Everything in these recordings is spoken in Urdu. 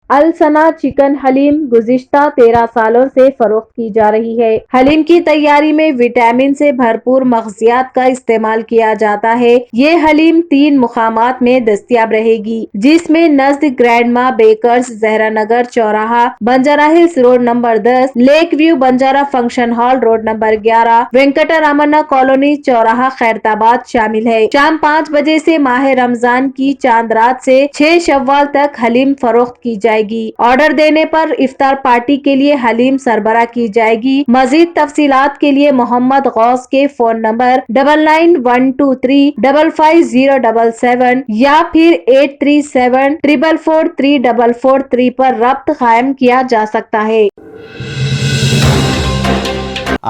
السنا چکن حلیم گزشتہ 13 سالوں سے فروخت کی جا رہی ہے۔ حلیم کی تیاری میں وٹامن سے بھرپور مغزیات کا استعمال کیا جاتا ہے۔ یہ حلیم 3 مقامات میں دستیاب رہے گی، جس میں نزد گرینڈ ماں بیکرز، زہرا نگر چوراہا، Banjara hills road number 10، lake view Banjara function hall road number 11، Venkata Ramana colony چوراہا خیرتآباد شامل ہے۔ شام 5 بجے سے ماہ رمضان کی چاند رات سے 6 شوال تک حلیم فروخت کی جائے گی۔ آرڈر دینے پر افطار پارٹی کے لیے حلیم سربراہ کی جائے گی۔ مزید تفصیلات کے لیے محمد غوث کے فون نمبر 9912355077 یا پھر 8374443443 پر رابط قائم کیا جا سکتا ہے۔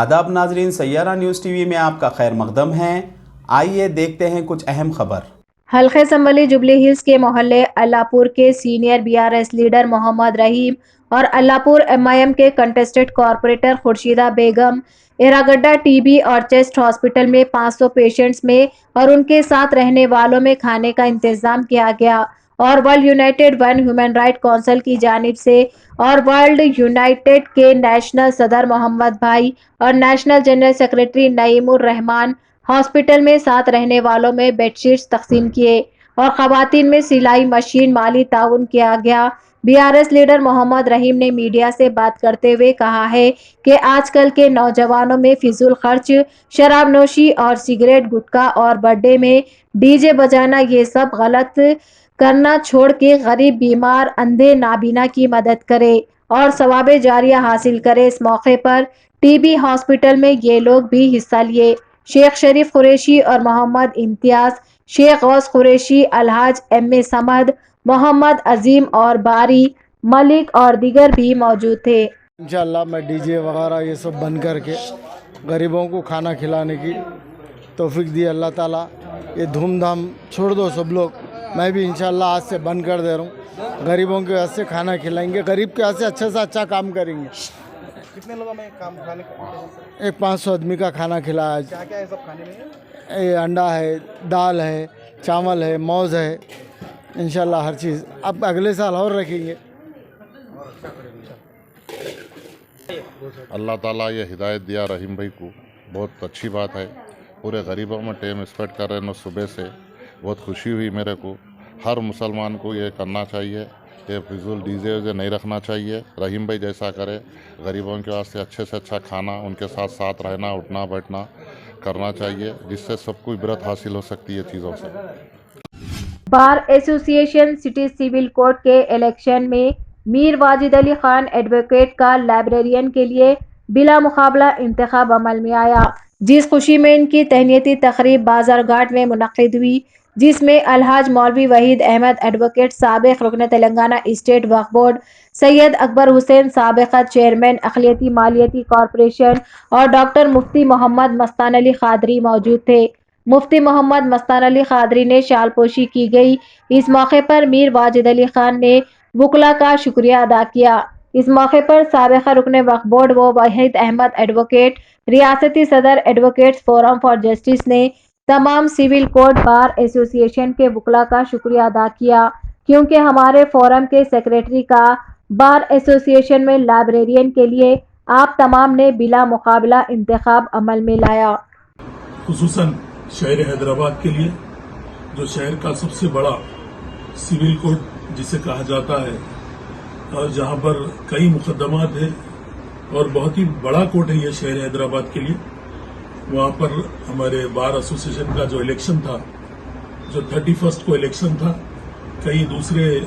آداب ناظرین، سیارہ نیوز ٹی وی میں آپ کا خیر مقدم ہے۔ آئیے دیکھتے ہیں کچھ اہم خبر۔ حلقہ اسمبلی جوبلی ہلز کے محلے اللہ پور کے سینئر BRS لیڈر محمد رحیم اور اللہ پور MIM کے کنٹسٹڈ کارپوریٹر خورشیدہ بیگم ایراگڈہ TB اور چیسٹ ہاسپٹل میں 500 پیشنٹس میں اور ان کے ساتھ رہنے والوں میں کھانے کا انتظام کیا گیا اور world United one human right council کی جانب سے اور ورلڈ یونائیٹڈ کے نیشنل صدر محمد بھائی اور نیشنل جنرل سیکرٹری نعیم الرحمان ہاسپٹل میں ساتھ رہنے والوں میں بیڈ شیٹس تقسیم کیے اور خواتین میں سلائی مشین مالی تعاون کیا گیا۔ BRS لیڈر محمد رحیم نے میڈیا سے بات کرتے ہوئے کہا ہے کہ آج کل کے نوجوانوں میں فضول خرچ، شراب نوشی اور سگریٹ گٹکا اور برتھ ڈے میں DJ بجانا، یہ سب غلط کرنا چھوڑ کے غریب، بیمار، اندھے، نابینا کی مدد کرے اور ثواب جاریہ حاصل کرے۔ اس موقع پر TB ہاسپٹل میں یہ لوگ بھی حصہ لیے۔ شیخ شریف قریشی اور محمد امتیاز، شیخ غوث قریشی، الحاج MA سمد، محمد عظیم اور باری ملک اور دیگر بھی موجود تھے۔ انشاءاللہ میں DJ وغیرہ یہ سب بند کر کے غریبوں کو کھانا کھلانے کی توفیق دی اللہ تعالیٰ۔ یہ دھوم دھام چھوڑ دو سب لوگ، میں بھی انشاءاللہ آج سے بند کر دے رہا ہوں۔ غریبوں کے واسطے کھانا کھلائیں گے، غریب کے واسطے اچھا سے اچھا کام کریں گے۔ کتنے لوگوں میں کام کھانے کا؟ ایک 500 آدمی کا کھانا کھلایا۔ کیا کیا ہے سب کھانے میں؟ یہ انڈا ہے، دال ہے، چاول ہے، موز ہے، انشاءاللہ ہر چیز۔ اب اگلے سال اور رکھیں گے۔ اللہ تعالیٰ یہ ہدایت دیا رحیم بھائی کو، بہت اچھی بات ہے۔ پورے غریبوں میں ٹائم اسپینڈ کر رہے ہیں صبح سے، بہت خوشی ہوئی میرے کو۔ ہر مسلمان کو یہ کرنا چاہیے، یہ فضول DJ ویزے نہیں رکھنا چاہیے۔ رحیم بھائی جیسا کرے، غریبوں کے واسطے اچھے سے اچھا کھانا، ان کے ساتھ ساتھ رہنا، اٹھنا بیٹھنا کرنا چاہیے، جس سے سب کو عبرت حاصل ہو سکتی ہے چیزوں سے۔ بار ایسوسی ایشن سٹی سول کورٹ کے الیکشن میں میر واجد علی خان ایڈوکیٹ کا لائبریرین کے لیے بلا مقابلہ انتخاب عمل میں آیا، جس خوشی میں ان کی تہنیتی تقریب بازار گھاٹ میں منعقد ہوئی، جس میں الحاج مولوی وحید احمد ایڈوکیٹ، سابق رکن تلنگانہ اسٹیٹ وقف بورڈ، سید اکبر حسین، سابق چیئرمین اقلیتی مالیاتی کارپوریشن اور ڈاکٹر مفتی محمد مستان علی قادری موجود تھے۔ مفتی محمد مستان علی قادری نے شال پوشی کی گئی۔ اس موقع پر میر واجد علی خان نے وکلاء کا شکریہ ادا کیا۔ اس موقع پر سابق رکن وقف بورڈ و وحید احمد ایڈوکیٹ، ریاستی صدر ایڈوکیٹس فورم فار جسٹس نے تمام سول کورٹ بار ایسوسی ایشن کے وکلاء کا شکریہ ادا کیا، کیونکہ ہمارے فورم کے سیکریٹری کا بار ایسوسی ایشن میں لائبریرین کے لیے آپ تمام نے بلا مقابلہ انتخاب عمل میں لایا۔ خصوصاً شہر حیدرآباد کے لیے، جو شہر کا سب سے بڑا سول کورٹ جسے کہا جاتا ہے، اور جہاں پر کئی مقدمات ہیں اور بہت ہی بڑا کورٹ ہے یہ شہر حیدرآباد کے لیے۔ وہاں پر ہمارے بار ایسوسی ایشن کا جو الیکشن تھا، جو 31 کو الیکشن تھا، کئی دوسرے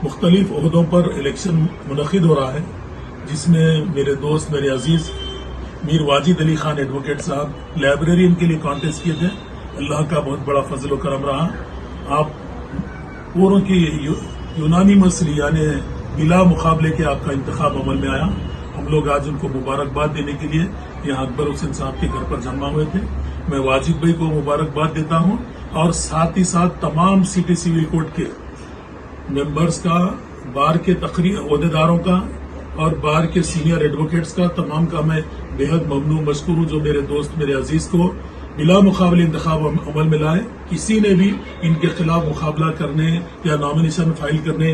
مختلف عہدوں پر الیکشن منعقد ہو رہا ہے، جس میں میرے دوست، میرے عزیز میر واجد علی خان ایڈوکیٹ صاحب لائبریرین کے لیے کانٹیسٹ کیے تھے۔ اللہ کا بہت بڑا فضل و کرم رہا۔ آپ پوروں کی یونانیمسلی، یعنی بلا مقابلے کے آپ کا انتخاب عمل میں آیا۔ ہم لوگ آج ان کو مبارکباد دینے کے لیے یہاں اکبر حسین صاحب کے گھر پر جمع ہوئے تھے۔ میں واجد بھائی کو مبارکباد دیتا ہوں اور ساتھ ہی ساتھ تمام سٹی سول کورٹ کے ممبرز کا، بار کے عہدیداروں کا اور بار کے سینئر ایڈوکیٹس کا، تمام کا میں بےحد ممنون مشکور ہوں، جو میرے دوست، میرے عزیز کو بلا مقابلے انتخاب عمل میں لائے۔ کسی نے بھی ان کے خلاف مقابلہ کرنے یا نامینیشن فائل کرنے